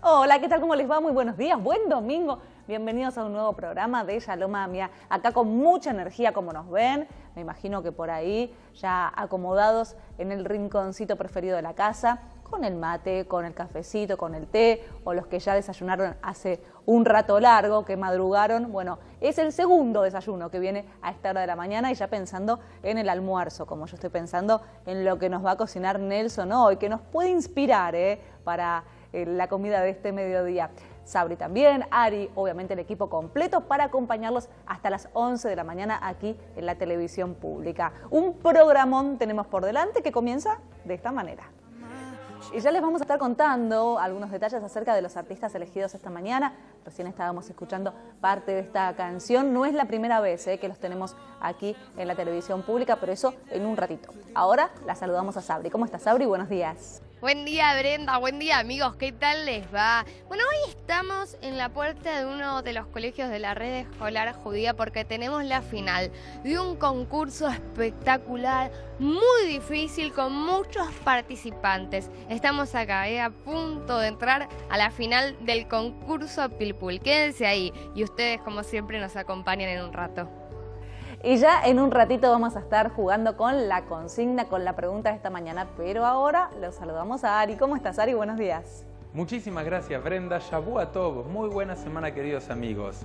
Hola, ¿qué tal? ¿Cómo les va? Muy buenos días, buen domingo. Bienvenidos a un nuevo programa de Shalom Amia. Acá con mucha energía, como nos ven. Me imagino que por ahí ya acomodados en el rinconcito preferido de la casa, con el mate, con el cafecito, con el té, o los que ya desayunaron hace un rato largo, que madrugaron. Bueno, es el segundo desayuno que viene a esta hora de la mañana y ya pensando en el almuerzo, como yo estoy pensando en lo que nos va a cocinar Nelson hoy, que nos puede inspirar para la comida de este mediodía. Sabri también, Ari, obviamente el equipo completo para acompañarlos hasta las 11 de la mañana aquí en la televisión pública. Un programón tenemos por delante que comienza de esta manera. Y ya les vamos a estar contando algunos detalles acerca de los artistas elegidos esta mañana. Recién estábamos escuchando parte de esta canción. No es la primera vez que los tenemos aquí en la televisión pública, pero eso en un ratito. Ahora la saludamos a Sabri. ¿Cómo estás, Sabri? Buenos días. Buen día, Brenda, buen día, amigos, ¿qué tal les va? Bueno, hoy estamos en la puerta de uno de los colegios de la red escolar judía porque tenemos la final de un concurso espectacular, muy difícil, con muchos participantes. Estamos acá, a punto de entrar a la final del concurso Pilpul. Quédense ahí y ustedes, como siempre, nos acompañan en un rato. Y ya en un ratito vamos a estar jugando con la consigna, con la pregunta de esta mañana, pero ahora los saludamos a Ari. ¿Cómo estás, Ari? Buenos días. Muchísimas gracias, Brenda. Shabú a todos. Muy buena semana, queridos amigos.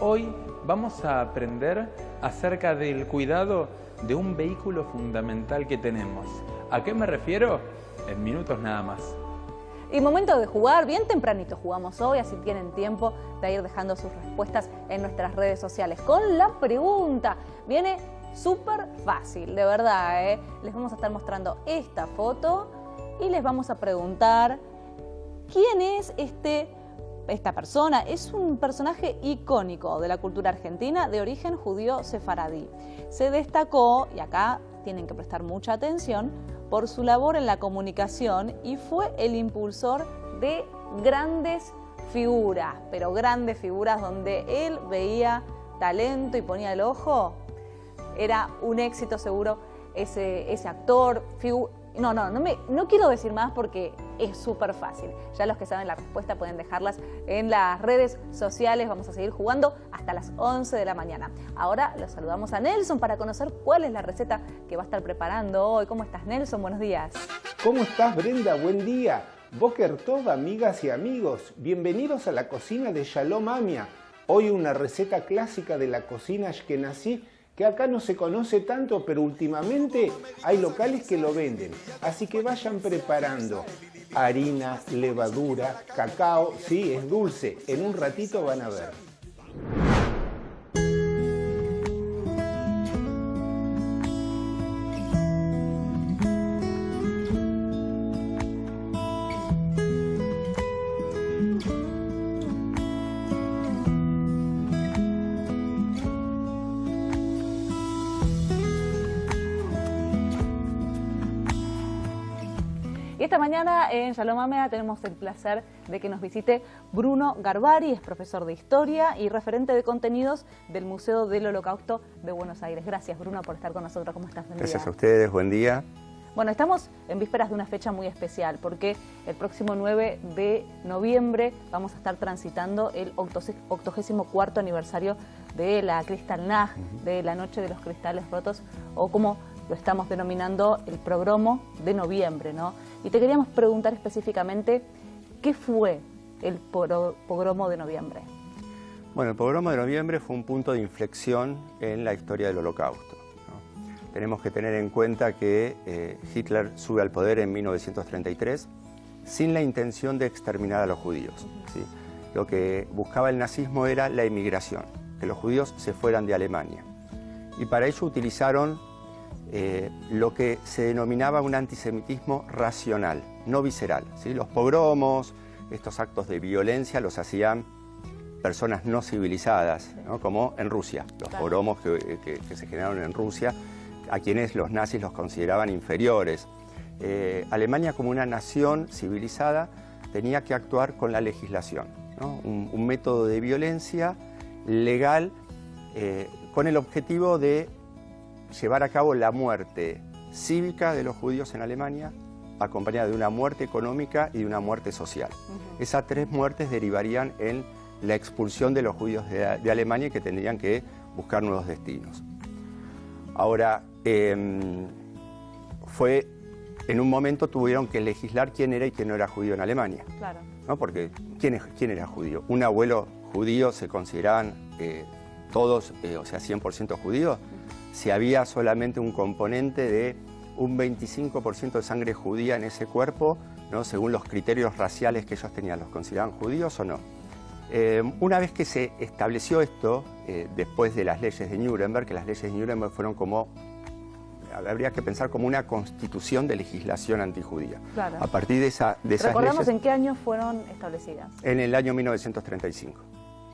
Hoy vamos a aprender acerca del cuidado de un vehículo fundamental que tenemos. ¿A qué me refiero? En minutos nada más. Y momento de jugar, bien tempranito jugamos hoy, así tienen tiempo de ir dejando sus respuestas en nuestras redes sociales. Con la pregunta, viene súper fácil, de verdad, Les vamos a estar mostrando esta foto y les vamos a preguntar quién es esta persona. Es un personaje icónico de la cultura argentina de origen judío sefaradí. Se destacó, y acá tienen que prestar mucha atención, por su labor en la comunicación y fue el impulsor de grandes figuras, pero grandes figuras donde él veía talento y ponía el ojo. Era un éxito seguro ese actor, No quiero decir más porque es súper fácil. Ya los que saben la respuesta pueden dejarlas en las redes sociales. Vamos a seguir jugando hasta las 11 de la mañana. Ahora los saludamos a Nelson para conocer cuál es la receta que va a estar preparando hoy. ¿Cómo estás, Nelson? Buenos días. ¿Cómo estás, Brenda? Buen día. Boker Tov, amigas y amigos. Bienvenidos a la cocina de Shalom Amia. Hoy una receta clásica de la cocina ashkenazí que acá no se conoce tanto, pero últimamente hay locales que lo venden. Así que vayan preparando harina, levadura, cacao. Sí, es dulce. En un ratito van a ver. Y esta mañana en Shalom Amea tenemos el placer de que nos visite Bruno Garbari, es profesor de Historia y referente de contenidos del Museo del Holocausto de Buenos Aires. Gracias, Bruno, por estar con nosotros. ¿Cómo estás? Buen día. Gracias a ustedes, buen día. Bueno, estamos en vísperas de una fecha muy especial porque el próximo 9 de noviembre vamos a estar transitando el 84º aniversario de la Kristallnacht, de la Noche de los Cristales Rotos, o como lo estamos denominando el Pogromo de noviembre, ¿no? Y te queríamos preguntar específicamente, ¿qué fue el Pogromo de noviembre? Bueno, el Pogromo de noviembre fue un punto de inflexión en la historia del Holocausto, ¿no? Tenemos que tener en cuenta que Hitler sube al poder en 1933 sin la intención de exterminar a los judíos, ¿sí? Lo que buscaba el nazismo era la emigración, que los judíos se fueran de Alemania. Y para ello utilizaron lo que se denominaba un antisemitismo racional, no visceral, ¿sí? Los pogromos, estos actos de violencia los hacían personas no civilizadas, ¿no? Como en Rusia, los pogromos que se generaron en Rusia, a quienes los nazis los consideraban inferiores. Alemania, como una nación civilizada, tenía que actuar con la legislación, ¿no? Un método de violencia legal con el objetivo de llevar a cabo la muerte cívica de los judíos en Alemania, acompañada de una muerte económica y de una muerte social. Esas 3 muertes derivarían en la expulsión de los judíos de Alemania, que tendrían que buscar nuevos destinos. Ahora, en un momento tuvieron que legislar quién era y quién no era judío en Alemania. Claro. ¿No? Porque ¿quién era judío? ¿Un abuelo judío se consideraban todos, o sea, 100% judíos? Si había solamente un componente de un 25% de sangre judía en ese cuerpo, ¿no? Según los criterios raciales que ellos tenían, ¿los consideraban judíos o no? Una vez que se estableció esto, después de las leyes de Nuremberg, que las leyes de Nuremberg fueron como, habría que pensar como una constitución de legislación antijudía. Claro. A partir de esas Recordamos leyes, en qué año fueron establecidas. en el año 1935.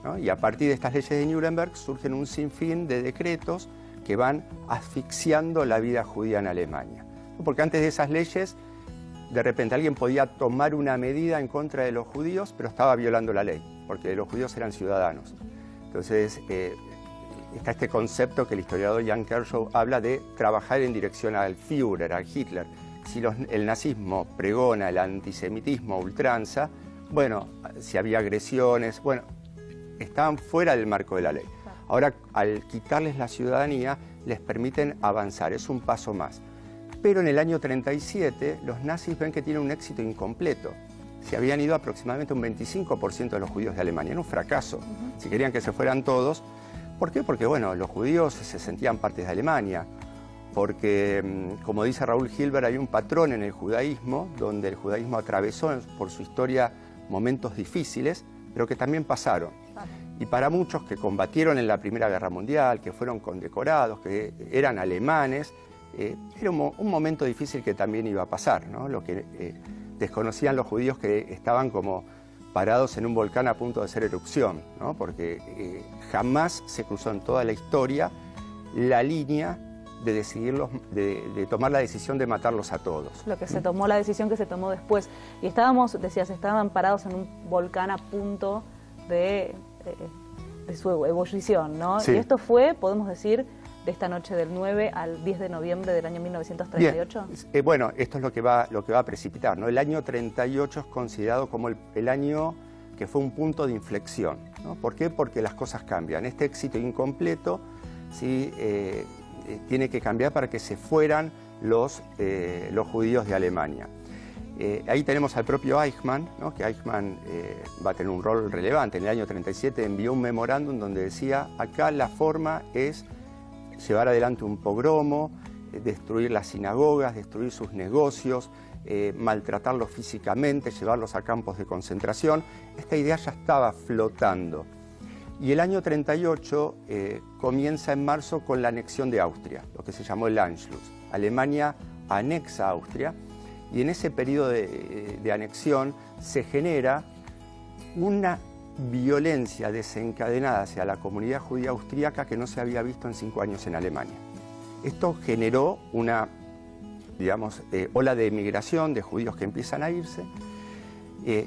¿No? Y a partir de estas leyes de Nuremberg surgen un sinfín de decretos que van asfixiando la vida judía en Alemania. Porque antes de esas leyes, de repente alguien podía tomar una medida en contra de los judíos, pero estaba violando la ley, porque los judíos eran ciudadanos. Entonces, está este concepto que el historiador Jan Kershaw habla de trabajar en dirección al Führer, al Hitler. Si el nazismo pregona el antisemitismo a ultranza, bueno, si había agresiones, bueno, estaban fuera del marco de la ley. Ahora, al quitarles la ciudadanía, les permiten avanzar, es un paso más. Pero en el año 37, los nazis ven que tienen un éxito incompleto. Se habían ido aproximadamente un 25% de los judíos de Alemania, era un fracaso. Si querían que se fueran todos, ¿por qué? Porque, bueno, los judíos se sentían partes de Alemania, porque, como dice Raúl Hilberg, hay un patrón en el judaísmo, donde el judaísmo atravesó por su historia momentos difíciles, pero que también pasaron. Y para muchos que combatieron en la Primera Guerra Mundial, que fueron condecorados, que eran alemanes, era un momento difícil que también iba a pasar, ¿no? Lo que desconocían los judíos, que estaban como parados en un volcán a punto de hacer erupción, ¿no? Porque jamás se cruzó en toda la historia la línea de tomar la decisión de matarlos a todos. Lo que se tomó, la decisión que se tomó después. Y estaban parados en un volcán a punto de su ebullición, ¿no? Sí. Y esto fue, podemos decir, de esta noche del 9 al 10 de noviembre del año 1938. Bien. Bueno, esto es lo que va a precipitar, ¿no? El año 38 es considerado como el año que fue un punto de inflexión, ¿no? ¿Por qué? Porque las cosas cambian. Este éxito incompleto, ¿sí? Tiene que cambiar para que se fueran los judíos de Alemania. Ahí tenemos al propio Eichmann, ¿no? Que Eichmann va a tener un rol relevante. En el año 37 envió un memorándum donde decía: acá la forma es llevar adelante un pogromo, destruir las sinagogas, destruir sus negocios, maltratarlos físicamente, llevarlos a campos de concentración. Esta idea ya estaba flotando. Y el año 38 comienza en marzo con la anexión de Austria, lo que se llamó el Anschluss. Alemania anexa a Austria, y en ese periodo de anexión se genera una violencia desencadenada hacia la comunidad judía austríaca que no se había visto en 5 años en Alemania. Esto generó una, digamos, ola de emigración de judíos que empiezan a irse.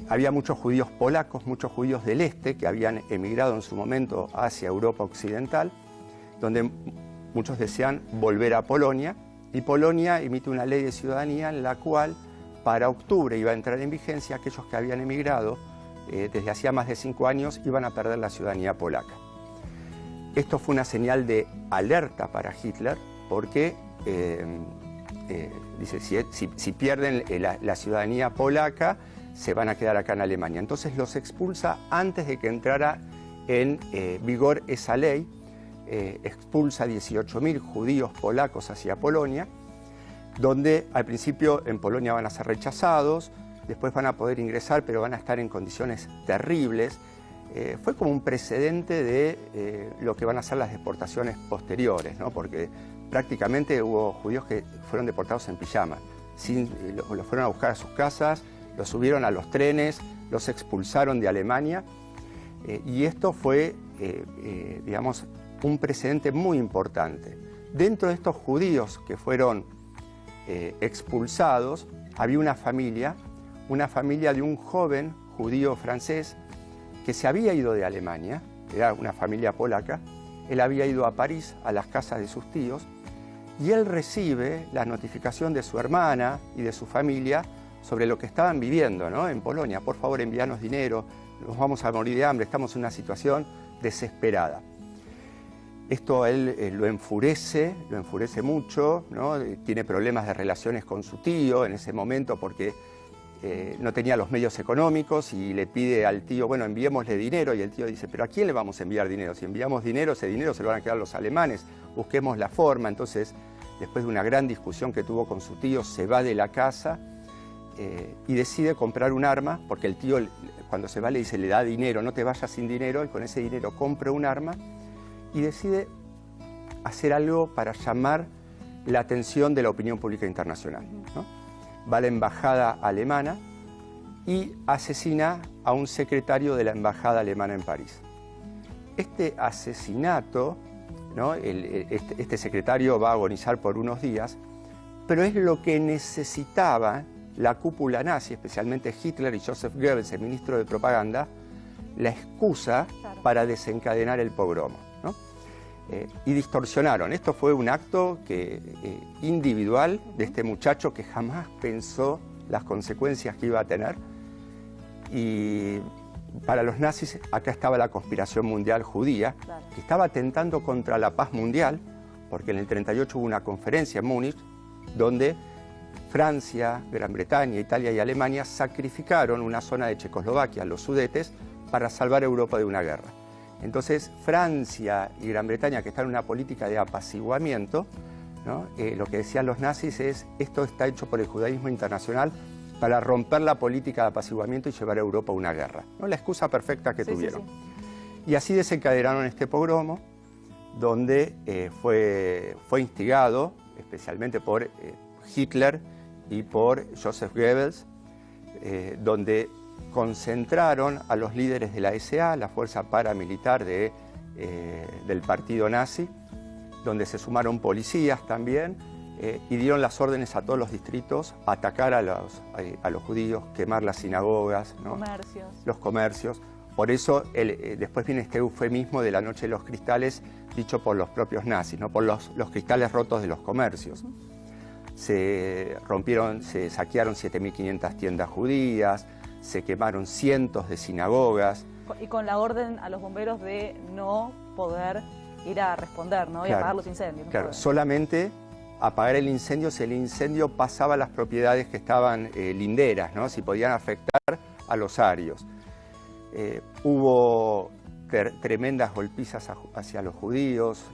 Había muchos judíos polacos, muchos judíos del este que habían emigrado en su momento hacia Europa occidental, donde muchos desean volver a Polonia, y Polonia emite una ley de ciudadanía en la cual para octubre iba a entrar en vigencia aquellos que habían emigrado desde hacía más de 5 años iban a perder la ciudadanía polaca. Esto fue una señal de alerta para Hitler porque dice, si pierden la ciudadanía polaca, se van a quedar acá en Alemania. Entonces los expulsa antes de que entrara en vigor esa ley. Expulsa 18.000 judíos polacos hacia Polonia, donde al principio en Polonia van a ser rechazados, después van a poder ingresar, pero van a estar en condiciones terribles. Fue como un precedente de lo que van a ser las deportaciones posteriores, ¿no? Porque prácticamente hubo judíos que fueron deportados en pijama, los fueron a buscar a sus casas, los subieron a los trenes, los expulsaron de Alemania, y esto fue, digamos, un precedente muy importante. Dentro de estos judíos que fueron expulsados, había una familia de un joven judío francés que se había ido de Alemania, era una familia polaca. Él había ido a París, a las casas de sus tíos, y él recibe la notificación de su hermana y de su familia sobre lo que estaban viviendo, ¿no?, en Polonia. Por favor, envíanos dinero, nos vamos a morir de hambre, estamos en una situación desesperada. Esto a él lo enfurece mucho, ¿no? Tiene problemas de relaciones con su tío en ese momento porque no tenía los medios económicos y le pide al tío, bueno, enviémosle dinero, y el tío dice, pero ¿a quién le vamos a enviar dinero? Si enviamos dinero, ese dinero se lo van a quedar los alemanes, busquemos la forma. Entonces, después de una gran discusión que tuvo con su tío, se va de la casa y decide comprar un arma, porque el tío cuando se va le dice, le da dinero, no te vayas sin dinero, y con ese dinero compra un arma y decide hacer algo para llamar la atención de la opinión pública internacional, ¿no? Va a la embajada alemana y asesina a un secretario de la embajada alemana en París. Este asesinato, ¿no?, este secretario va a agonizar por unos días, pero es lo que necesitaba la cúpula nazi, especialmente Hitler y Joseph Goebbels, el ministro de propaganda, la excusa para desencadenar el pogromo, ¿no? Y distorsionaron. Esto fue un acto individual de este muchacho que jamás pensó las consecuencias que iba a tener. Y para los nazis acá estaba la conspiración mundial judía, que estaba atentando contra la paz mundial, porque en el 38 hubo una conferencia en Múnich donde Francia, Gran Bretaña, Italia y Alemania sacrificaron una zona de Checoslovaquia, los Sudetes, para salvar a Europa de una guerra. Entonces, Francia y Gran Bretaña, que están en una política de apaciguamiento, ¿no?, lo que decían los nazis es, esto está hecho por el judaísmo internacional para romper la política de apaciguamiento y llevar a Europa a una guerra, ¿no? La excusa perfecta que tuvieron. Y así desencadenaron este pogromo, donde fue instigado especialmente por Hitler y por Joseph Goebbels, donde concentraron a los líderes de la SA, la fuerza paramilitar del partido nazi, donde se sumaron policías también, y dieron las órdenes a todos los distritos a atacar a los judíos, quemar las sinagogas, ¿no?, los comercios. Por eso después viene este eufemismo de la noche de los cristales, dicho por los propios nazis, ¿no?, por los cristales rotos de los comercios. Se saquearon 7.500 tiendas judías, se quemaron cientos de sinagogas. Y con la orden a los bomberos de no poder ir a responder, ¿no?, y apagar los incendios. Claro, solamente apagar el incendio si el incendio pasaba a las propiedades que estaban linderas, ¿no?, si podían afectar a los arios. Hubo tremendas golpizas hacia los judíos,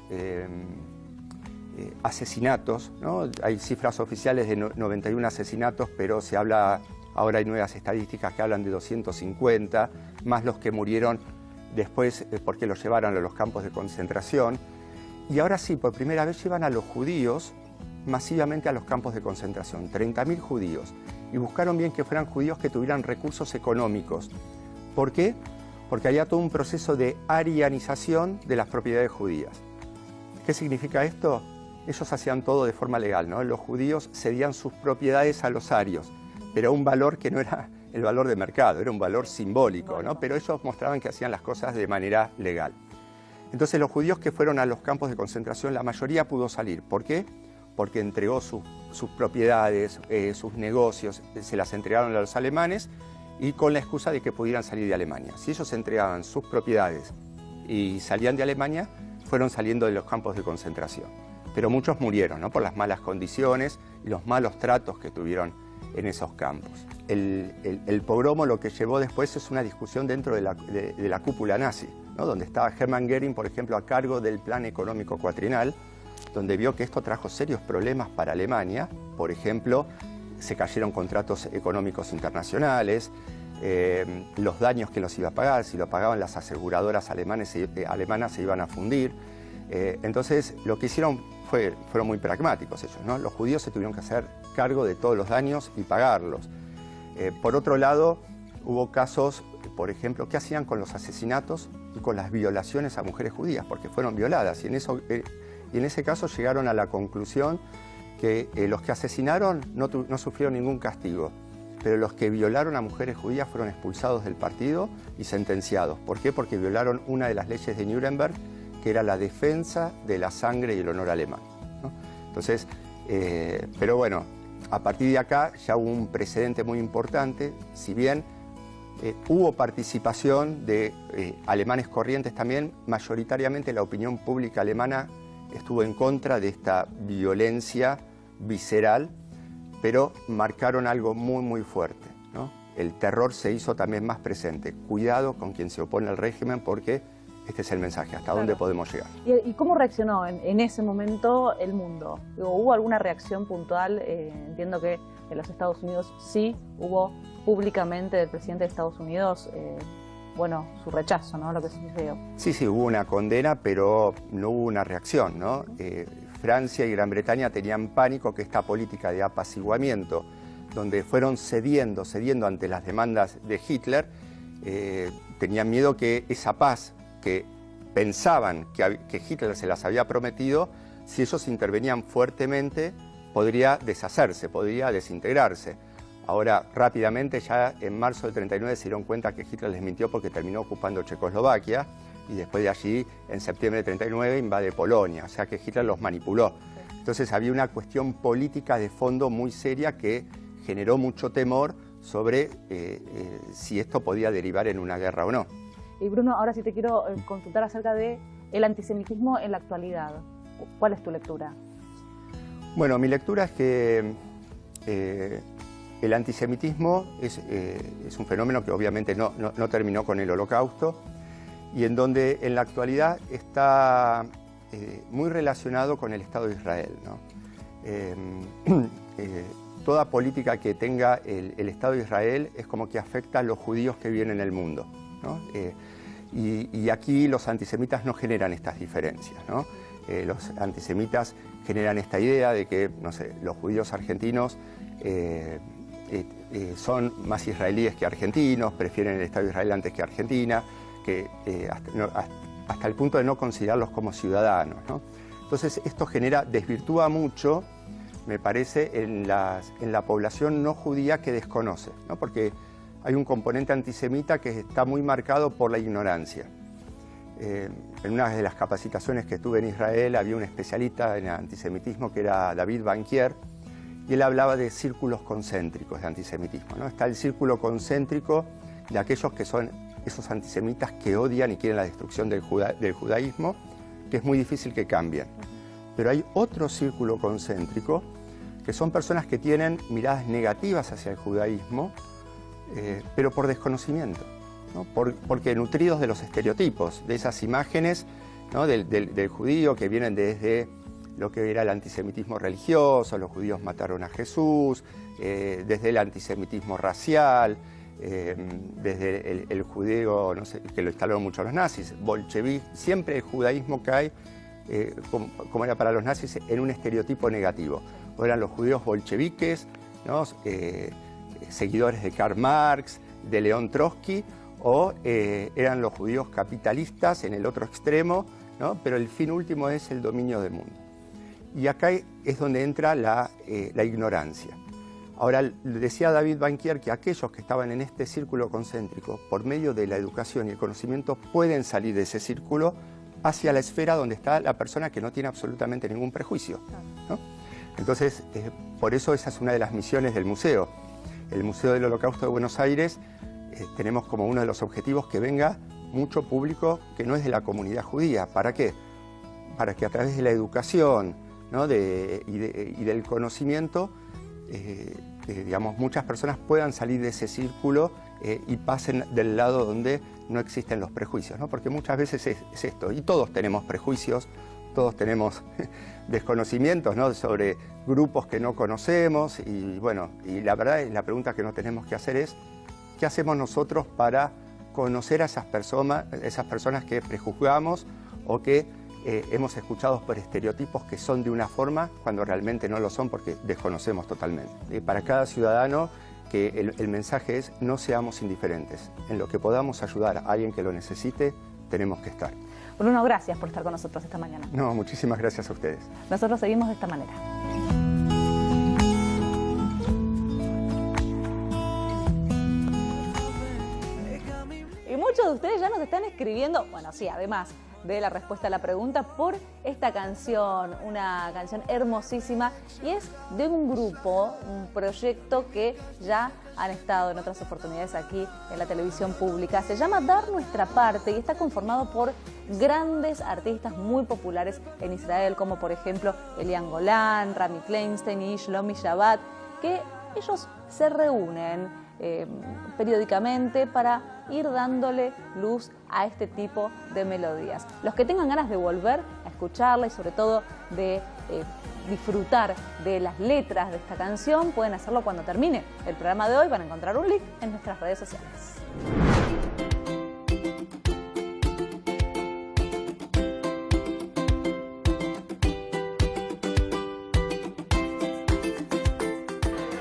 asesinatos, ¿no? Hay cifras oficiales de 91 asesinatos, pero se habla, ahora hay nuevas estadísticas que hablan de 250, más los que murieron después porque los llevaron a los campos de concentración. Y ahora sí, por primera vez llevan a los judíos masivamente a los campos de concentración, 30.000 judíos. Y buscaron bien que fueran judíos que tuvieran recursos económicos. ¿Por qué? Porque había todo un proceso de arianización de las propiedades judías. ¿Qué significa esto? Ellos hacían todo de forma legal, ¿no? Los judíos cedían sus propiedades a los arios, pero un valor que no era el valor de mercado, era un valor simbólico, ¿no? Pero ellos mostraban que hacían las cosas de manera legal. Entonces los judíos que fueron a los campos de concentración, la mayoría pudo salir. ¿Por qué? Porque entregó sus propiedades, sus negocios, se las entregaron a los alemanes y con la excusa de que pudieran salir de Alemania. Si ellos entregaban sus propiedades y salían de Alemania, fueron saliendo de los campos de concentración. Pero muchos murieron, ¿no?, por las malas condiciones y los malos tratos que tuvieron en esos campos. El pogromo lo que llevó después es una discusión dentro de la cúpula nazi, ¿no?, donde estaba Hermann Göring, por ejemplo, a cargo del plan económico cuatrienal, donde vio que esto trajo serios problemas para Alemania. Por ejemplo, se cayeron contratos económicos internacionales, los daños que los iba a pagar, si lo pagaban las aseguradoras alemanas se iban a fundir. Entonces, lo que hicieron fueron muy pragmáticos ellos, ¿no? Los judíos se tuvieron que hacer cargo de todos los daños y pagarlos. Por otro lado, hubo casos, por ejemplo, ¿qué hacían con los asesinatos y con las violaciones a mujeres judías? Porque fueron violadas y en ese caso llegaron a la conclusión que los que asesinaron no sufrieron ningún castigo, pero los que violaron a mujeres judías fueron expulsados del partido y sentenciados. ¿Por qué? Porque violaron una de las leyes de Nuremberg, que era la defensa de la sangre y el honor alemán, ¿no? Entonces, pero bueno, a partir de acá ya hubo un precedente muy importante, si bien hubo participación de alemanes corrientes también, mayoritariamente la opinión pública alemana estuvo en contra de esta violencia visceral, pero marcaron algo muy, muy fuerte, ¿no? El terror se hizo también más presente. Cuidado con quien se opone al régimen porque este es el mensaje, hasta dónde podemos llegar. ¿Y cómo reaccionó en ese momento el mundo? ¿Hubo alguna reacción puntual? Entiendo que en los Estados Unidos sí hubo públicamente del presidente de Estados Unidos, bueno, su rechazo, ¿no? Lo que sucedió. Sí, hubo una condena, pero no hubo una reacción, ¿no? Francia y Gran Bretaña tenían pánico que esta política de apaciguamiento, donde fueron cediendo ante las demandas de Hitler, tenían miedo que esa paz que pensaban que Hitler se las había prometido, si ellos intervenían fuertemente, podría deshacerse, podría desintegrarse. Ahora, rápidamente, ya en marzo del 39 se dieron cuenta que Hitler les mintió porque terminó ocupando Checoslovaquia y después de allí, en septiembre del 39, invade Polonia, o sea que Hitler los manipuló. Entonces había una cuestión política de fondo muy seria que generó mucho temor sobre si esto podía derivar en una guerra o no. Y Bruno, ahora sí te quiero consultar acerca del antisemitismo en la actualidad. ¿Cuál es tu lectura? Bueno, mi lectura es que el antisemitismo es un fenómeno que obviamente no terminó con el Holocausto y en donde en la actualidad está muy relacionado con el Estado de Israel, ¿no? Toda política que tenga el Estado de Israel es como que afecta a los judíos que viven en el mundo, ¿no? Y aquí los antisemitas no generan estas diferencias, ¿no? Los antisemitas generan esta idea de que, no sé, los judíos argentinos son más israelíes que argentinos, prefieren el Estado de Israel antes que Argentina, que hasta el punto de no considerarlos como ciudadanos, ¿no? Entonces esto desvirtúa mucho, me parece, en la población no judía que desconoce, ¿no? Porque hay un componente antisemita que está muy marcado por la ignorancia. En una de las capacitaciones que tuve en Israel había un especialista en antisemitismo que era David Bankier, y él hablaba de círculos concéntricos de antisemitismo, ¿no? Está el círculo concéntrico de aquellos que son esos antisemitas que odian y quieren la destrucción del judaísmo, que es muy difícil que cambien. Pero hay otro círculo concéntrico, que son personas que tienen miradas negativas hacia el judaísmo, pero por desconocimiento, ¿no? Porque nutridos de los estereotipos, de esas imágenes, ¿no? del judío que vienen desde lo que era el antisemitismo religioso, los judíos mataron a Jesús, desde el antisemitismo racial, desde el judío, no sé, que lo instalaron mucho los nazis, bolchevique, siempre el judaísmo cae, como era para los nazis, en un estereotipo negativo. O eran los judíos bolcheviques, ¿no? Seguidores de Karl Marx, de León Trotsky, o eran los judíos capitalistas en el otro extremo, ¿no? Pero el fin último es el dominio del mundo. Y acá es donde entra la ignorancia. Ahora, decía David Bankier que aquellos que estaban en este círculo concéntrico, por medio de la educación y el conocimiento, pueden salir de ese círculo hacia la esfera donde está la persona que no tiene absolutamente ningún prejuicio, ¿no? Entonces, por eso esa es una de las misiones del museo. El Museo del Holocausto de Buenos Aires tenemos como uno de los objetivos que venga mucho público que no es de la comunidad judía. ¿Para qué? Para que a través de la educación, ¿no? y del conocimiento, digamos, muchas personas puedan salir de ese círculo y pasen del lado donde no existen los prejuicios, ¿no? Porque muchas veces es esto, y todos tenemos prejuicios, todos tenemos desconocimientos, ¿no? Sobre grupos que no conocemos, y bueno, y la verdad, la pregunta que nos tenemos que hacer es, ¿qué hacemos nosotros para conocer a esas personas que prejuzgamos o que hemos escuchado por estereotipos que son de una forma cuando realmente no lo son porque desconocemos totalmente? Para cada ciudadano, que el mensaje es: no seamos indiferentes. En lo que podamos ayudar a alguien que lo necesite, tenemos que estar. Bruno, gracias por estar con nosotros esta mañana. No, muchísimas gracias a ustedes. Nosotros seguimos de esta manera. Y muchos de ustedes ya nos están escribiendo, bueno, sí, además de la respuesta a la pregunta por esta canción, una canción hermosísima, y es de un grupo, un proyecto que ya han estado en otras oportunidades aquí en la televisión pública. Se llama Dar Nuestra Parte y está conformado por grandes artistas muy populares en Israel, como por ejemplo Elian Golan, Rami Kleinstein y Shlomi Shabbat, que ellos se reúnen periódicamente para ir dándole luz a este tipo de melodías. Los que tengan ganas de volver a escucharla y sobre todo de disfrutar de las letras de esta canción pueden hacerlo cuando termine el programa de hoy. Van a encontrar un link en nuestras redes sociales.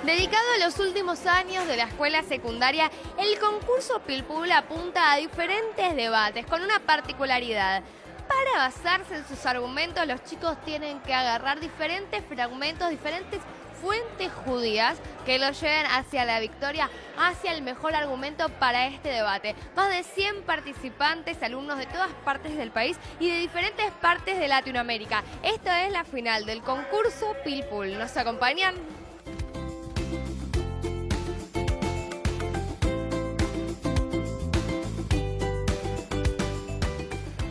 Dedicado a los últimos años de la escuela secundaria, el concurso Pilpul apunta a diferentes debates con una particularidad. Para basarse en sus argumentos, los chicos tienen que agarrar diferentes fragmentos, diferentes fuentes judías que los lleven hacia la victoria, hacia el mejor argumento para este debate. Más de 100 participantes, alumnos de todas partes del país y de diferentes partes de Latinoamérica. Esta es la final del concurso Pilpul. ¿Nos acompañan?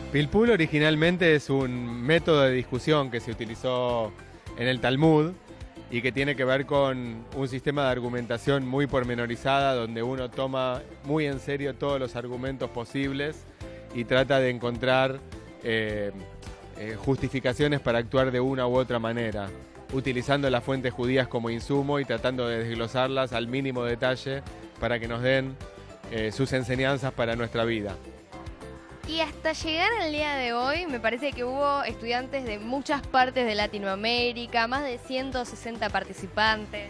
Pilpul originalmente es un método de discusión que se utilizó en el Talmud y que tiene que ver con un sistema de argumentación muy pormenorizada donde uno toma muy en serio todos los argumentos posibles y trata de encontrar justificaciones para actuar de una u otra manera, utilizando las fuentes judías como insumo y tratando de desglosarlas al mínimo detalle para que nos den sus enseñanzas para nuestra vida. Y hasta llegar al día de hoy, me parece que hubo estudiantes de muchas partes de Latinoamérica, más de 160 participantes.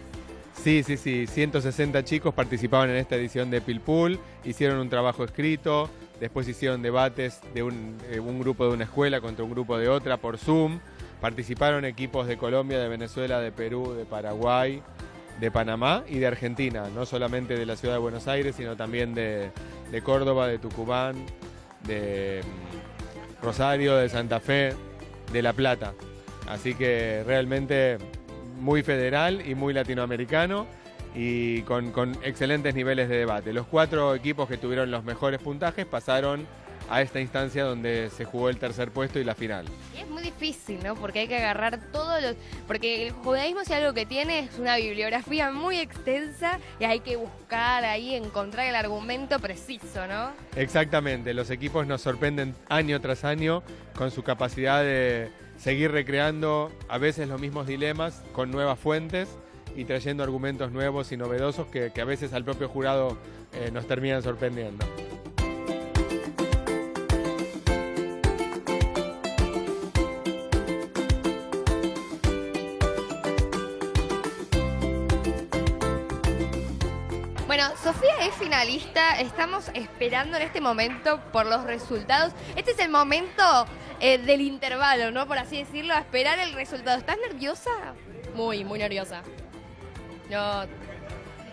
Sí, 160 chicos participaban en esta edición de Pilpul, hicieron un trabajo escrito, después hicieron debates de un grupo de una escuela contra un grupo de otra por Zoom, participaron equipos de Colombia, de Venezuela, de Perú, de Paraguay, de Panamá y de Argentina, no solamente de la ciudad de Buenos Aires, sino también de Córdoba, de Tucumán, de Rosario, de Santa Fe, de La Plata. Así que realmente muy federal y muy latinoamericano y con excelentes niveles de debate. Los 4 equipos que tuvieron los mejores puntajes pasaron a esta instancia donde se jugó el tercer puesto y la final. Y es muy difícil, ¿no? Porque hay que agarrar todos los... Porque el judaísmo, si algo que tiene, es una bibliografía muy extensa y hay que buscar ahí, encontrar el argumento preciso, ¿no? Exactamente, los equipos nos sorprenden año tras año con su capacidad de seguir recreando a veces los mismos dilemas con nuevas fuentes y trayendo argumentos nuevos y novedosos que a veces al propio jurado nos terminan sorprendiendo. Bueno, Sofía es finalista, estamos esperando en este momento por los resultados. Este es el momento del intervalo, ¿no? Por así decirlo, a esperar el resultado. ¿Estás nerviosa? Muy nerviosa. No,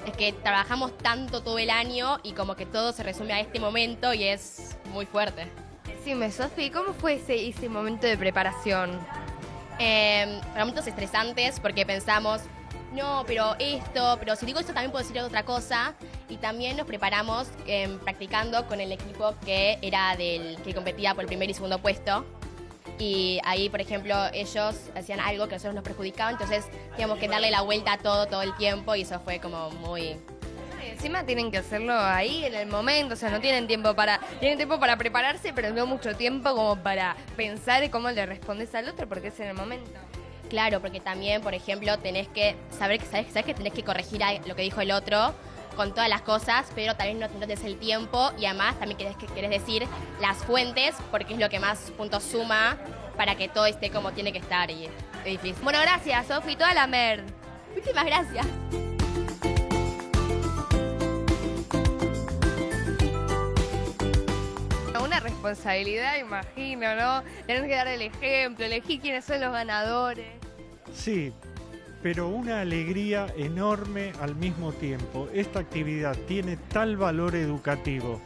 es que trabajamos tanto todo el año y como que todo se resume a este momento y es muy fuerte. Decime, Sofi, ¿cómo fue ese momento de preparación? Momentos estresantes porque pensamos, no, pero si digo esto también puedo decir otra cosa. Y también nos preparamos practicando con el equipo que competía por el primer y segundo puesto. Y ahí, por ejemplo, ellos hacían algo que a nosotros nos perjudicaba, entonces teníamos que darle la vuelta a todo el tiempo y eso fue como muy... Encima tienen que hacerlo ahí en el momento, o sea, no tienen tiempo para prepararse, pero no mucho tiempo como para pensar cómo le respondes al otro, porque es en el momento. Claro, porque también, por ejemplo, tenés que sabes que tenés que corregir lo que dijo el otro con todas las cosas, pero también no tenés el tiempo y además también querés decir las fuentes, porque es lo que más puntos suma para que todo esté como tiene que estar y es difícil. Bueno, gracias, Sofi, toda la merd. Muchísimas gracias. Una responsabilidad, imagino, ¿no? Tener que dar el ejemplo, elegir quiénes son los ganadores. Sí, pero una alegría enorme al mismo tiempo. Esta actividad tiene tal valor educativo,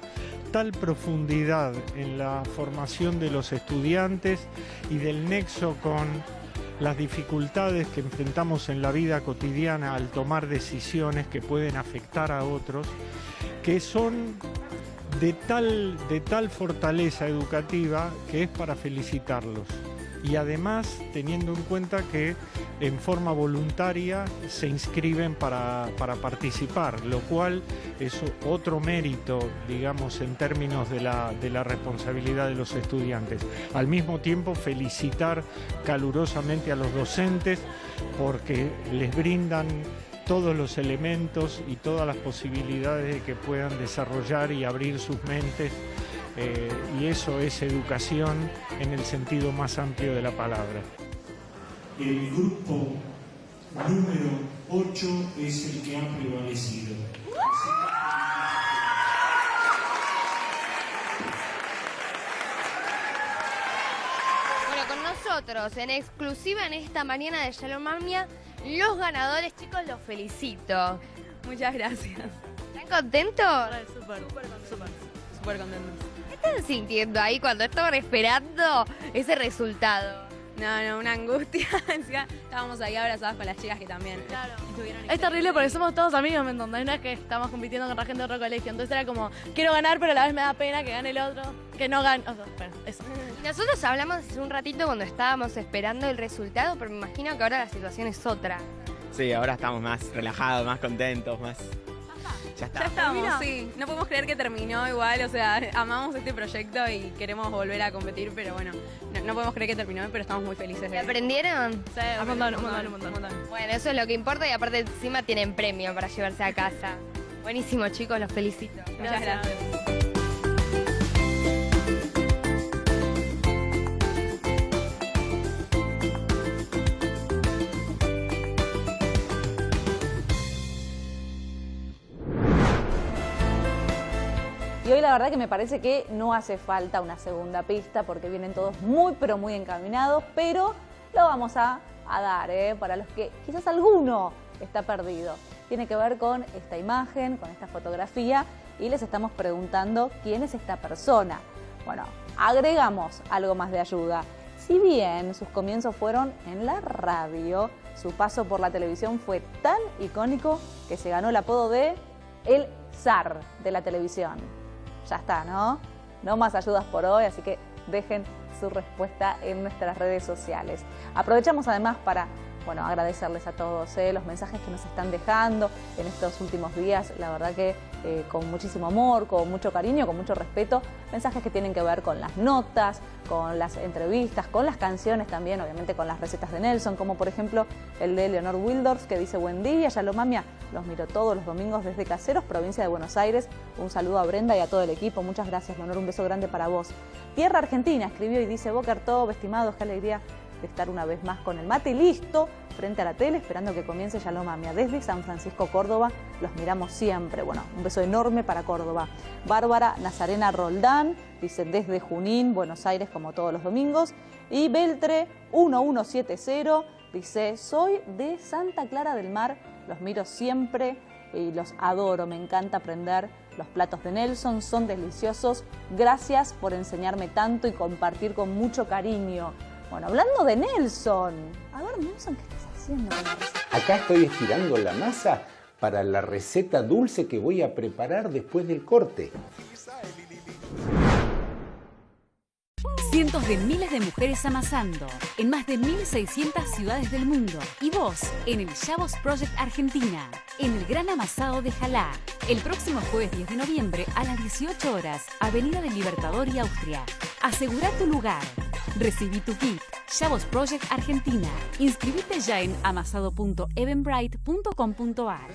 tal profundidad en la formación de los estudiantes y del nexo con las dificultades que enfrentamos en la vida cotidiana al tomar decisiones que pueden afectar a otros, que son de tal fortaleza educativa que es para felicitarlos. Y además teniendo en cuenta que en forma voluntaria se inscriben para participar, lo cual es otro mérito, digamos, en términos de la responsabilidad de los estudiantes. Al mismo tiempo, felicitar calurosamente a los docentes porque les brindan todos los elementos y todas las posibilidades de que puedan desarrollar y abrir sus mentes. Y eso es educación en el sentido más amplio de la palabra. El grupo número 8 es el que ha prevalecido. Bueno, con nosotros, en exclusiva en esta mañana de Shalom Amia, los ganadores, chicos, los felicito. Muchas gracias. ¿Están contentos? Súper contentos. ¿Qué están sintiendo ahí cuando estaban esperando ese resultado? No, una angustia. Estábamos ahí abrazadas con las chicas que también estuvieron. Es terrible porque somos todos amigos, ¿me entendés? No es que estamos compitiendo contra gente de otro colegio. Entonces era como, quiero ganar, pero a la vez me da pena que gane el otro, que no gane. O sea, bueno, eso. Y nosotros hablamos hace un ratito cuando estábamos esperando el resultado, pero me imagino que ahora la situación es otra. Sí, ahora estamos más relajados, más contentos, más... Ya está. Ya estamos, sí. No podemos creer que terminó igual, o sea, amamos este proyecto y queremos volver a competir, pero bueno, no podemos creer que terminó, pero estamos muy felices. ¿Y aprendieron? Sí, un montón. Bueno, eso es lo que importa y aparte encima tienen premio para llevarse a casa. Buenísimo, chicos, los felicito. Muchas gracias. Y hoy la verdad que me parece que no hace falta una segunda pista porque vienen todos muy pero muy encaminados, pero lo vamos a dar para los que quizás alguno está perdido. Tiene que ver con esta imagen, con esta fotografía y les estamos preguntando quién es esta persona. Bueno, agregamos algo más de ayuda. Si bien sus comienzos fueron en la radio, su paso por la televisión fue tan icónico que se ganó el apodo de el zar de la televisión. Ya está, ¿no? No más ayudas por hoy, así que dejen su respuesta en nuestras redes sociales. Aprovechamos además para, bueno, agradecerles a todos los mensajes que nos están dejando en estos últimos días. La verdad que con muchísimo amor, con mucho cariño, con mucho respeto. Mensajes que tienen que ver con las notas, con las entrevistas, con las canciones también, obviamente con las recetas de Nelson, como por ejemplo el de Leonor Wildorf, que dice: buen día, Shalom Amia, los miro todos los domingos desde Caseros, provincia de Buenos Aires. Un saludo a Brenda y a todo el equipo. Muchas gracias, Leonor, un beso grande para vos. Tierra Argentina escribió y dice: Boker Tov, estimados, qué alegría de estar una vez más con el mate listo frente a la tele, esperando que comience Shalom Amia. Desde San Francisco, Córdoba, los miramos siempre. Bueno, un beso enorme para Córdoba. Bárbara Nazarena Roldán dice: desde Junín, Buenos Aires, como todos los domingos. Y Beltre 1170 dice: soy de Santa Clara del Mar, los miro siempre y los adoro, me encanta aprender. Los platos de Nelson son deliciosos. Gracias por enseñarme tanto y compartir con mucho cariño. Bueno, hablando de Nelson, a ver, Nelson, ¿qué estás haciendo? Acá estoy estirando la masa para la receta dulce que voy a preparar después del corte. Cientos de miles de mujeres amasando en más de 1.600 ciudades del mundo. Y vos, en el Shavos Project Argentina, en el Gran Amasado de Jalá. El próximo jueves 10 de noviembre a las 18 horas, Avenida del Libertador y Austria. Asegura tu lugar. Recibí tu kit. Shavos Project Argentina. Inscribite ya en amasado.eventbrite.com.ar.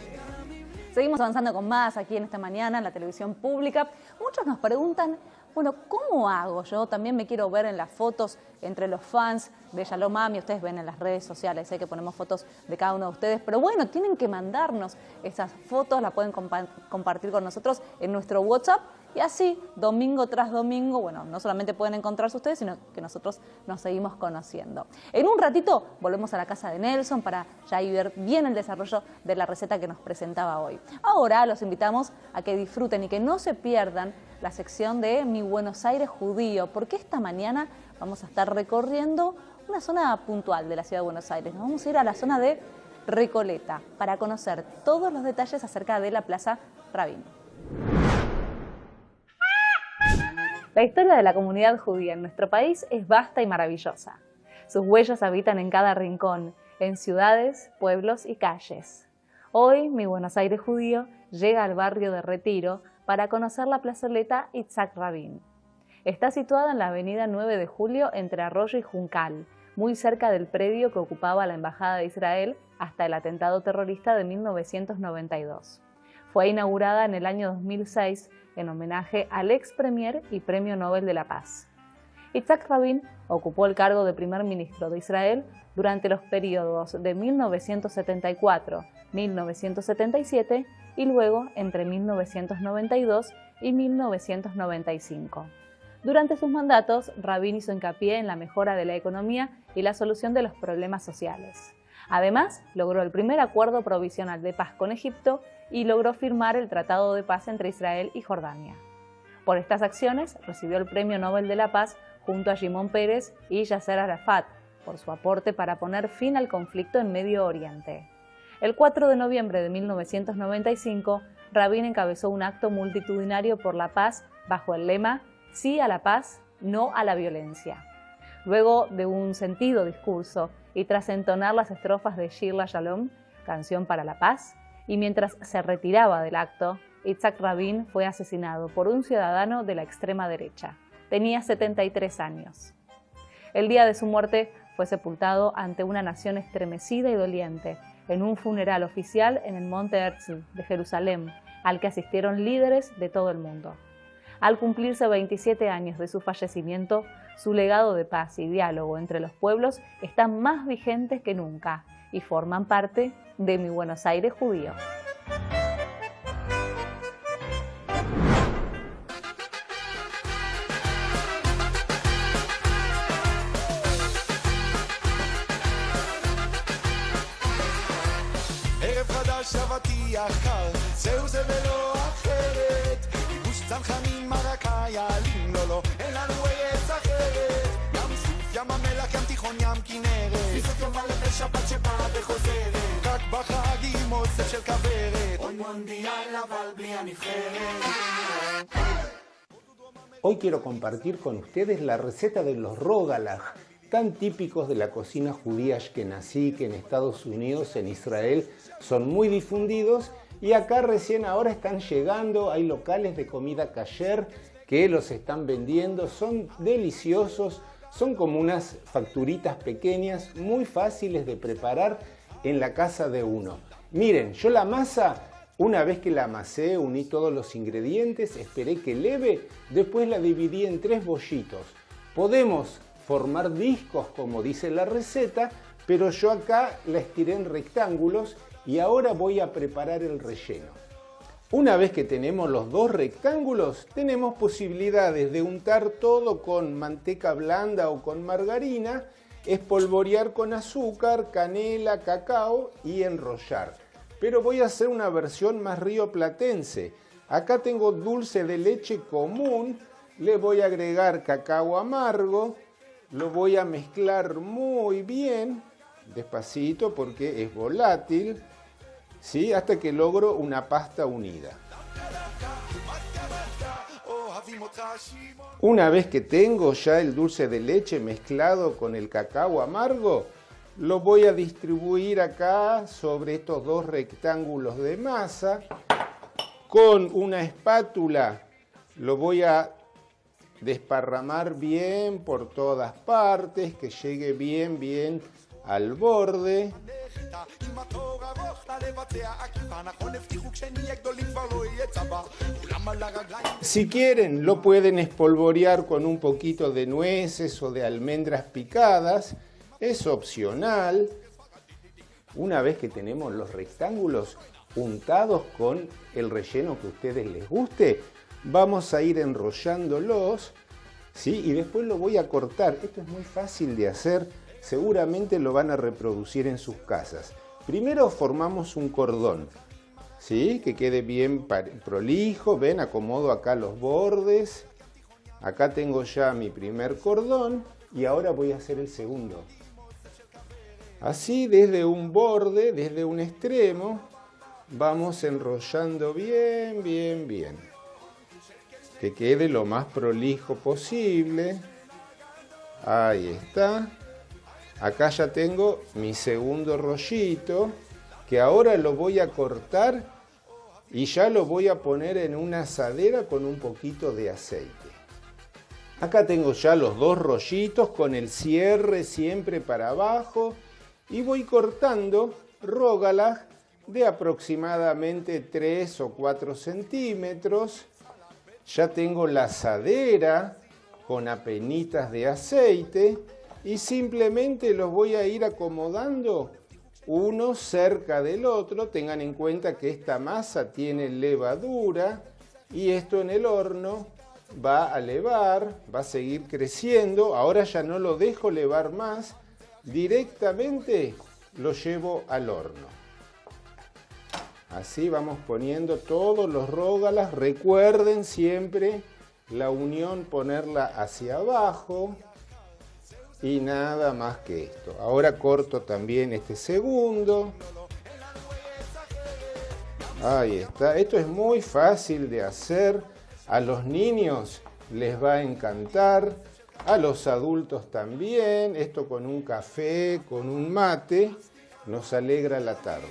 Seguimos avanzando con más aquí en esta mañana en la televisión pública. Muchos nos preguntan, bueno, ¿cómo hago? Yo también me quiero ver en las fotos entre los fans de Shalom Amia. Ustedes ven en las redes sociales que ponemos fotos de cada uno de ustedes. Pero bueno, tienen que mandarnos esas fotos, las pueden compartir con nosotros en nuestro WhatsApp. Y así, domingo tras domingo, bueno, no solamente pueden encontrarse ustedes, sino que nosotros nos seguimos conociendo. En un ratito volvemos a la casa de Nelson para ya ver bien el desarrollo de la receta que nos presentaba hoy. Ahora los invitamos a que disfruten y que no se pierdan la sección de Mi Buenos Aires Judío, porque esta mañana vamos a estar recorriendo una zona puntual de la ciudad de Buenos Aires. Nos vamos a ir a la zona de Recoleta para conocer todos los detalles acerca de la Plaza Rabin. La historia de la comunidad judía en nuestro país es vasta y maravillosa. Sus huellas habitan en cada rincón, en ciudades, pueblos y calles. Hoy, Mi Buenos Aires Judío llega al barrio de Retiro para conocer la plazoleta Yitzhak Rabin. Está situada en la avenida 9 de Julio entre Arroyo y Juncal, muy cerca del predio que ocupaba la Embajada de Israel hasta el atentado terrorista de 1992. Fue inaugurada en el año 2006 en homenaje al ex premier y Premio Nobel de la Paz. Yitzhak Rabin ocupó el cargo de primer ministro de Israel durante los periodos de 1974, 1977 y luego entre 1992 y 1995. Durante sus mandatos, Rabin hizo hincapié en la mejora de la economía y la solución de los problemas sociales. Además, logró el primer acuerdo provisional de paz con Egipto y logró firmar el Tratado de Paz entre Israel y Jordania. Por estas acciones, recibió el Premio Nobel de la Paz junto a Shimon Peres y Yasser Arafat, por su aporte para poner fin al conflicto en Medio Oriente. El 4 de noviembre de 1995, Rabin encabezó un acto multitudinario por la paz bajo el lema «Sí a la paz, no a la violencia». Luego de un sentido discurso y tras entonar las estrofas de Shir LaShalom, Canción para la Paz, y mientras se retiraba del acto, Yitzhak Rabin fue asesinado por un ciudadano de la extrema derecha. Tenía 73 años. El día de su muerte fue sepultado ante una nación estremecida y doliente en un funeral oficial en el Monte Herzl de Jerusalén, al que asistieron líderes de todo el mundo. Al cumplirse 27 años de su fallecimiento, su legado de paz y diálogo entre los pueblos están más vigentes que nunca y forman parte de Mi Buenos Aires Judío. Hoy quiero compartir con ustedes la receta de los rogalaj, tan típicos de la cocina judía ashkenazí que en Estados Unidos, en Israel, son muy difundidos y acá recién ahora están llegando. Hay locales de comida kasher que los están vendiendo, son deliciosos, son como unas facturitas pequeñas, muy fáciles de preparar en la casa de uno. Miren, yo la masa, una vez que la amasé, uní todos los ingredientes, esperé que leve, después la dividí en 3 bollitos. Podemos formar discos como dice la receta, pero yo acá la estiré en rectángulos y ahora voy a preparar el relleno. Una vez que tenemos los 2 rectángulos, tenemos posibilidades de untar todo con manteca blanda o con margarina, espolvorear con azúcar, canela, cacao y enrollar. Pero voy a hacer una versión más rioplatense. Acá tengo dulce de leche común, le voy a agregar cacao amargo, lo voy a mezclar muy bien, despacito porque es volátil, ¿sí? Hasta que logro una pasta unida. Una vez que tengo ya el dulce de leche mezclado con el cacao amargo, lo voy a distribuir acá sobre estos 2 rectángulos de masa. Con una espátula lo voy a desparramar bien por todas partes, que llegue bien al borde. Si quieren, lo pueden espolvorear con un poquito de nueces o de almendras picadas. Es opcional. Una vez que tenemos los rectángulos untados con el relleno que a ustedes les guste, vamos a ir enrollándolos, ¿sí? Y después lo voy a cortar. Esto es muy fácil de hacer, seguramente lo van a reproducir en sus casas. Primero formamos un cordón, ¿sí? Que quede bien prolijo. Ven, acomodo acá los bordes. Acá tengo ya mi primer cordón y ahora voy a hacer el segundo. Así, desde un borde, desde un extremo, vamos enrollando bien, bien, bien. Que quede lo más prolijo posible. Ahí está. Acá ya tengo mi segundo rollito, que ahora lo voy a cortar y ya lo voy a poner en una asadera con un poquito de aceite. Acá tengo ya los dos rollitos con el cierre siempre para abajo y voy cortando rógalas de aproximadamente 3 o 4 centímetros. Ya tengo la asadera con apenitas de aceite y simplemente los voy a ir acomodando uno cerca del otro. Tengan en cuenta que esta masa tiene levadura y esto en el horno va a levar, va a seguir creciendo. Ahora ya no lo dejo levar más, directamente lo llevo al horno. Así vamos poniendo todos los rógalas. Recuerden siempre la unión, ponerla hacia abajo y nada más que esto. Ahora corto también este segundo. Ahí está. Esto es muy fácil de hacer. A los niños les va a encantar. A los adultos también. Esto con un café, con un mate, nos alegra la tarde.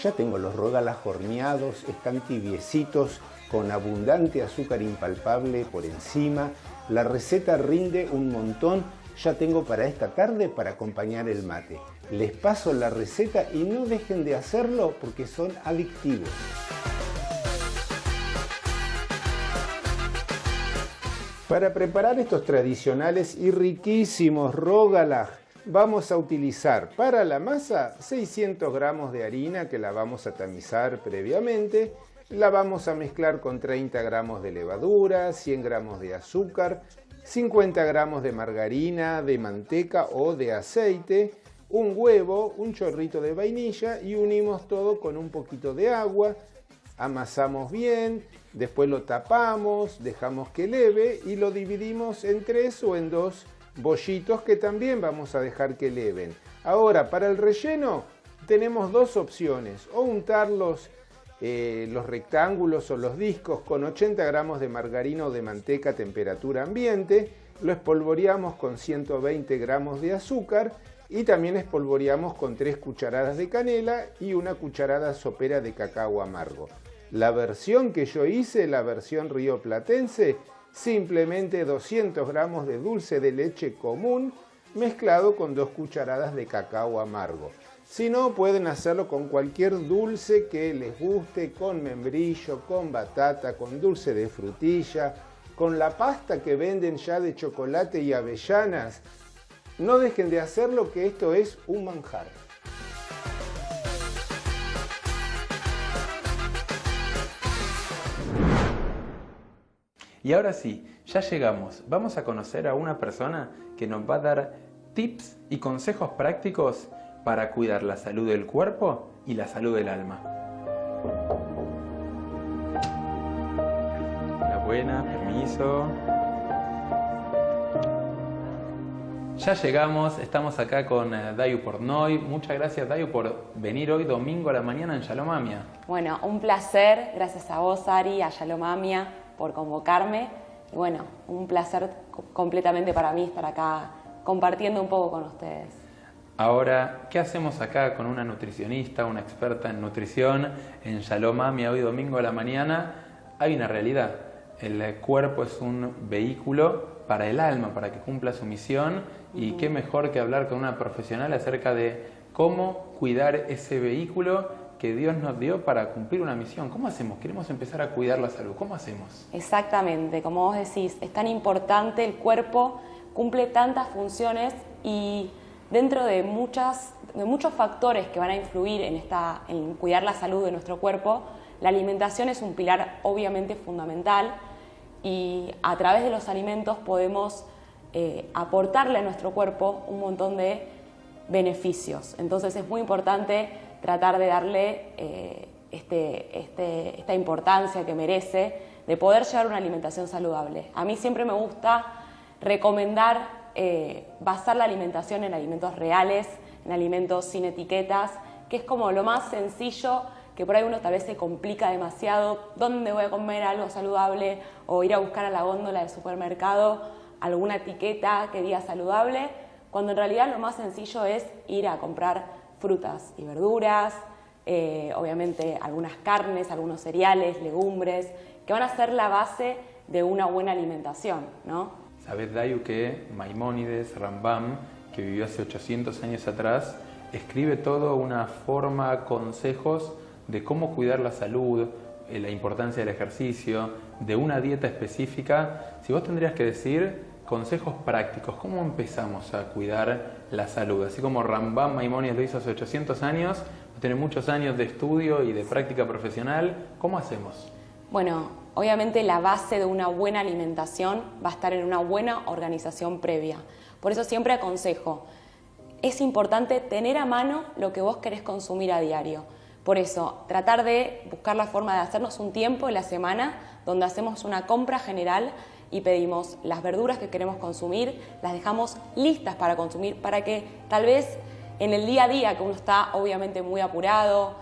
Ya tengo los rógalas horneados, están tibiecitos, con abundante azúcar impalpable por encima. La receta rinde un montón. Ya tengo para esta tarde para acompañar el mate. Les paso la receta y no dejen de hacerlo porque son adictivos. Para preparar estos tradicionales y riquísimos rógalas, vamos a utilizar para la masa 600 gramos de harina que la vamos a tamizar previamente. La vamos a mezclar con 30 gramos de levadura, 100 gramos de azúcar, 50 gramos de margarina, de manteca o de aceite, un huevo, un chorrito de vainilla y unimos todo con un poquito de agua. Amasamos bien, después lo tapamos, dejamos que leve y lo dividimos en 3 o en 2 bollitos que también vamos a dejar que leven. Ahora, para el relleno tenemos dos opciones: o untar los rectángulos o los discos con 80 gramos de margarina o de manteca a temperatura ambiente, lo espolvoreamos con 120 gramos de azúcar y también espolvoreamos con 3 cucharadas de canela y una cucharada sopera de cacao amargo. La versión que yo hice, la versión rioplatense, simplemente 200 gramos de dulce de leche común mezclado con 2 cucharadas de cacao amargo. Si no, pueden hacerlo con cualquier dulce que les guste, con membrillo, con batata, con dulce de frutilla, con la pasta que venden ya de chocolate y avellanas. No dejen de hacerlo, que esto es un manjar. Y ahora sí, ya llegamos. Vamos a conocer a una persona que nos va a dar tips y consejos prácticos para cuidar la salud del cuerpo y la salud del alma. Hola, buena, permiso. Ya llegamos, estamos acá con Dayu Portnoy. Muchas gracias, Dayu, por venir hoy domingo a la mañana en Shalom Amia. Bueno, un placer, gracias a vos, Ari, a Shalom Amia, por convocarme. Y bueno, un placer completamente para mí estar acá compartiendo un poco con ustedes. Ahora, ¿qué hacemos acá con una nutricionista, una experta en nutrición en Shalom Amia hoy domingo a la mañana? Hay una realidad. El cuerpo es un vehículo para el alma, para que cumpla su misión, y qué mejor que hablar con una profesional acerca de cómo cuidar ese vehículo que Dios nos dio para cumplir una misión. ¿Cómo hacemos? Queremos empezar a cuidar la salud. ¿Cómo hacemos? Exactamente, como vos decís, es tan importante, el cuerpo cumple tantas funciones y dentro de muchos factores que van a influir en cuidar la salud de nuestro cuerpo, la alimentación es un pilar obviamente fundamental, y a través de los alimentos podemos aportarle a nuestro cuerpo un montón de beneficios. Entonces es muy importante tratar de darle esta importancia que merece de poder llevar una alimentación saludable. A mí siempre me gusta recomendar basar la alimentación en alimentos reales, en alimentos sin etiquetas, que es como lo más sencillo, que por ahí uno tal vez se complica demasiado, ¿dónde voy a comer algo saludable? O ir a buscar a la góndola del supermercado alguna etiqueta que diga saludable, cuando en realidad lo más sencillo es ir a comprar frutas y verduras, obviamente algunas carnes, algunos cereales, legumbres, que van a ser la base de una buena alimentación, ¿no? Sabes, Dayu, que Maimónides, Rambam, que vivió hace 800 años atrás, escribe toda una forma, consejos de cómo cuidar la salud, la importancia del ejercicio, de una dieta específica. Si vos tendrías que decir consejos prácticos, ¿cómo empezamos a cuidar la salud? Así como Rambam Maimónides lo hizo hace 800 años, tiene muchos años de estudio y de práctica profesional, ¿cómo hacemos? Bueno, obviamente la base de una buena alimentación va a estar en una buena organización previa. Por eso siempre aconsejo, es importante tener a mano lo que vos querés consumir a diario. Por eso, tratar de buscar la forma de hacernos un tiempo en la semana donde hacemos una compra general y pedimos las verduras que queremos consumir, las dejamos listas para consumir, para que tal vez en el día a día, que uno está obviamente muy apurado,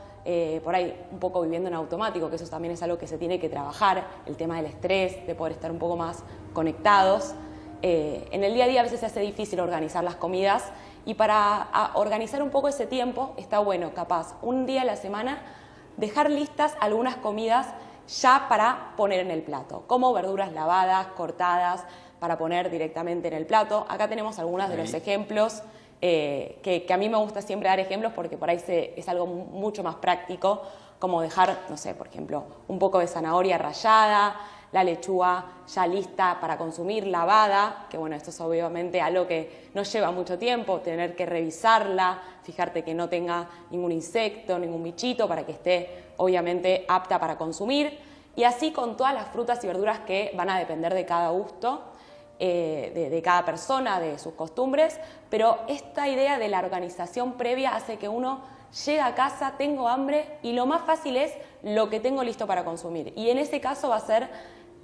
por ahí un poco viviendo en automático, que eso también es algo que se tiene que trabajar, el tema del estrés, de poder estar un poco más conectados. En el día a día a veces se hace difícil organizar las comidas, y para organizar un poco ese tiempo está bueno, capaz, un día a la semana, dejar listas algunas comidas ya para poner en el plato, como verduras lavadas, cortadas, para poner directamente en el plato. Acá tenemos algunos de los ejemplos, que a mí me gusta siempre dar ejemplos porque por ahí es algo mucho más práctico, como dejar, no sé, por ejemplo, un poco de zanahoria rallada, la lechuga ya lista para consumir, lavada, que bueno, esto es obviamente algo que no lleva mucho tiempo, tener que revisarla, fijarte que no tenga ningún insecto, ningún bichito, para que esté obviamente apta para consumir, y así con todas las frutas y verduras que van a depender de cada gusto, de cada persona, de sus costumbres, pero esta idea de la organización previa hace que uno llegue a casa, tengo hambre, y lo más fácil es lo que tengo listo para consumir, y en ese caso va a ser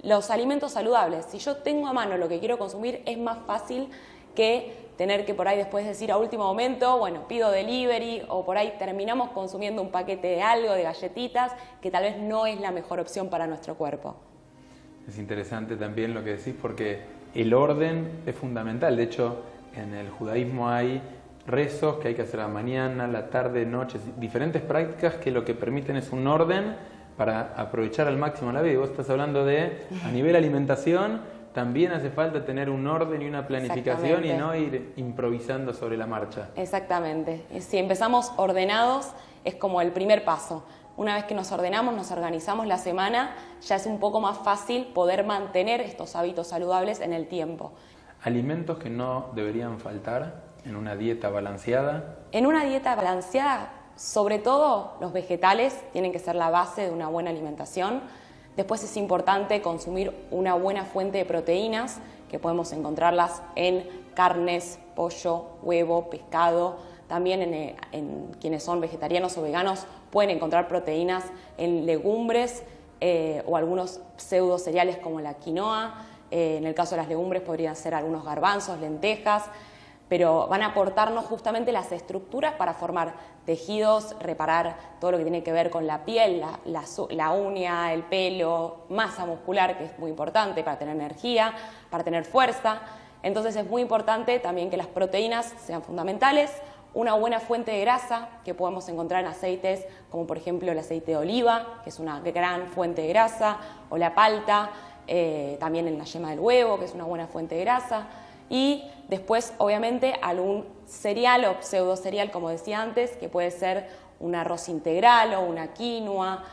los alimentos saludables. Si yo tengo a mano lo que quiero consumir, es más fácil que tener que por ahí después decir a último momento, bueno, pido delivery, o por ahí terminamos consumiendo un paquete de algo, de galletitas, que tal vez no es la mejor opción para nuestro cuerpo. Es interesante también lo que decís, porque el orden es fundamental. De hecho, en el judaísmo hay rezos que hay que hacer a la mañana, la tarde, noche, diferentes prácticas que lo que permiten es un orden para aprovechar al máximo la vida. Y vos estás hablando de, a nivel alimentación, también hace falta tener un orden y una planificación y no ir improvisando sobre la marcha. Exactamente. Si empezamos ordenados, es como el primer paso. Una vez que nos ordenamos, nos organizamos la semana, ya es un poco más fácil poder mantener estos hábitos saludables en el tiempo. ¿Alimentos que no deberían faltar en una dieta balanceada? En una dieta balanceada, sobre todo los vegetales tienen que ser la base de una buena alimentación. Después es importante consumir una buena fuente de proteínas, que podemos encontrarlas en carnes, pollo, huevo, pescado. También en quienes son vegetarianos o veganos pueden encontrar proteínas en legumbres o algunos pseudo cereales como la quinoa. En el caso de las legumbres podrían ser algunos garbanzos, lentejas, pero van a aportarnos justamente las estructuras para formar tejidos, reparar todo lo que tiene que ver con la piel, la uña, el pelo, masa muscular, que es muy importante para tener energía, para tener fuerza. Entonces es muy importante también que las proteínas sean fundamentales, una buena fuente de grasa que podemos encontrar en aceites como por ejemplo el aceite de oliva, que es una gran fuente de grasa, o la palta, también en la yema del huevo, que es una buena fuente de grasa. Y después, obviamente, algún cereal o pseudo cereal, como decía antes, que puede ser un arroz integral o una quinoa,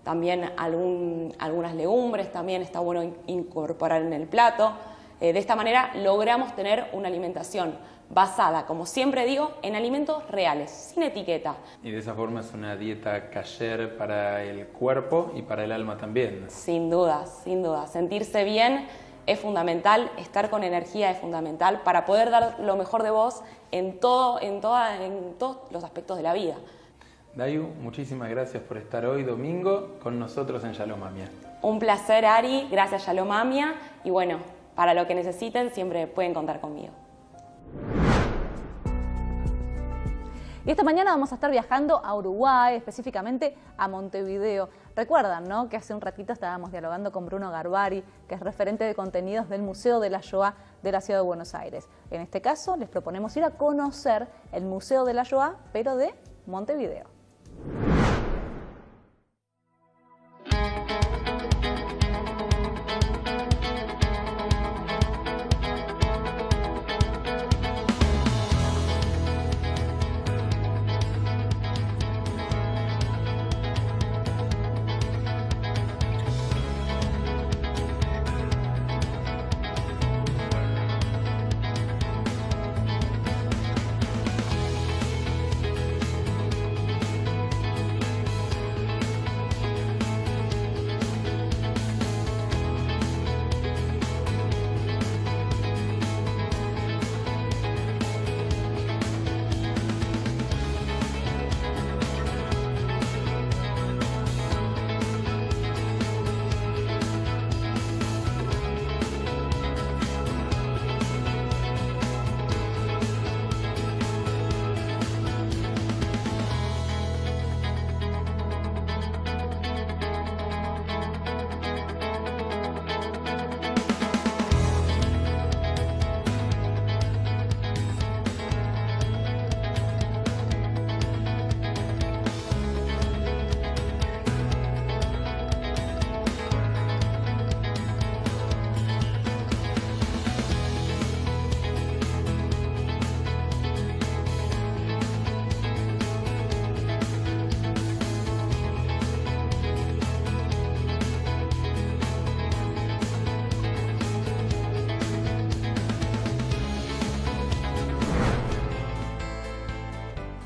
también algunas legumbres, también está bueno incorporar en el plato. De esta manera logramos tener una alimentación basada, como siempre digo, en alimentos reales, sin etiqueta. Y de esa forma es una dieta kasher para el cuerpo y para el alma también. Sin duda, sin duda. Sentirse bien es fundamental, estar con energía es fundamental para poder dar lo mejor de vos en todos los aspectos de la vida. Dayu, muchísimas gracias por estar hoy domingo con nosotros en Shalom Amia. Un placer, Ari, gracias Shalom Amia, y bueno, para lo que necesiten siempre pueden contar conmigo. Y esta mañana vamos a estar viajando a Uruguay, específicamente a Montevideo. Recuerdan, ¿no?, que hace un ratito estábamos dialogando con Bruno Garbari, que es referente de contenidos del Museo de la Shoah de la Ciudad de Buenos Aires. En este caso, les proponemos ir a conocer el Museo de la Shoah, pero de Montevideo.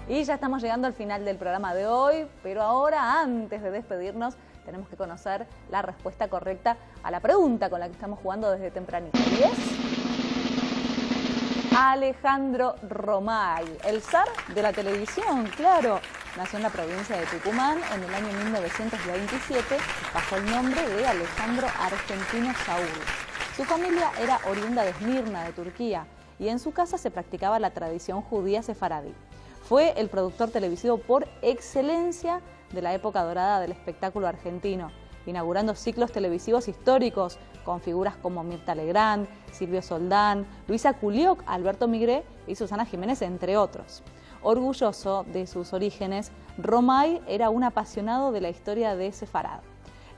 Y ya estamos llegando al final del programa de hoy, pero ahora, antes de despedirnos, tenemos que conocer la respuesta correcta a la pregunta con la que estamos jugando desde tempranito. Y es Alejandro Romay, el zar de la televisión, claro. Nació en la provincia de Tucumán en el año 1927 bajo el nombre de Alejandro Argentino Saúl. Su familia era oriunda de Esmirna, de Turquía, y en su casa se practicaba la tradición judía sefaradí. Fue el productor televisivo por excelencia de la época dorada del espectáculo argentino, inaugurando ciclos televisivos históricos con figuras como Mirta Legrand, Silvio Soldán, Luisa Culioc, Alberto Migré y Susana Jiménez, entre otros. Orgulloso de sus orígenes, Romay era un apasionado de la historia de Sefarad.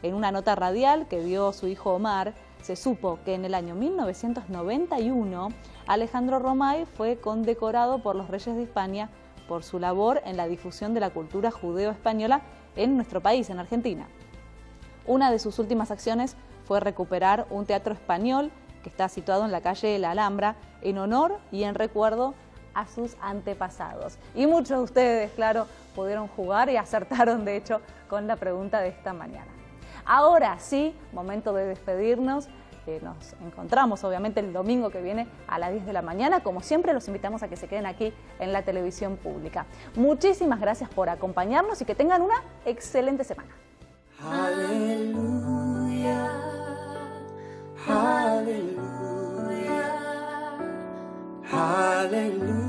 En una nota radial que dio su hijo Omar, se supo que en el año 1991 Alejandro Romay fue condecorado por los reyes de España por su labor en la difusión de la cultura judeo-española en nuestro país, en Argentina. Una de sus últimas acciones fue recuperar un teatro español que está situado en la calle La Alhambra en honor y en recuerdo a sus antepasados. Y muchos de ustedes, claro, pudieron jugar y acertaron, de hecho, con la pregunta de esta mañana. Ahora sí, momento de despedirnos. Nos encontramos obviamente el domingo que viene a las 10 de la mañana. Como siempre, los invitamos a que se queden aquí en la televisión pública. Muchísimas gracias por acompañarnos y que tengan una excelente semana. Aleluya, aleluya, aleluya.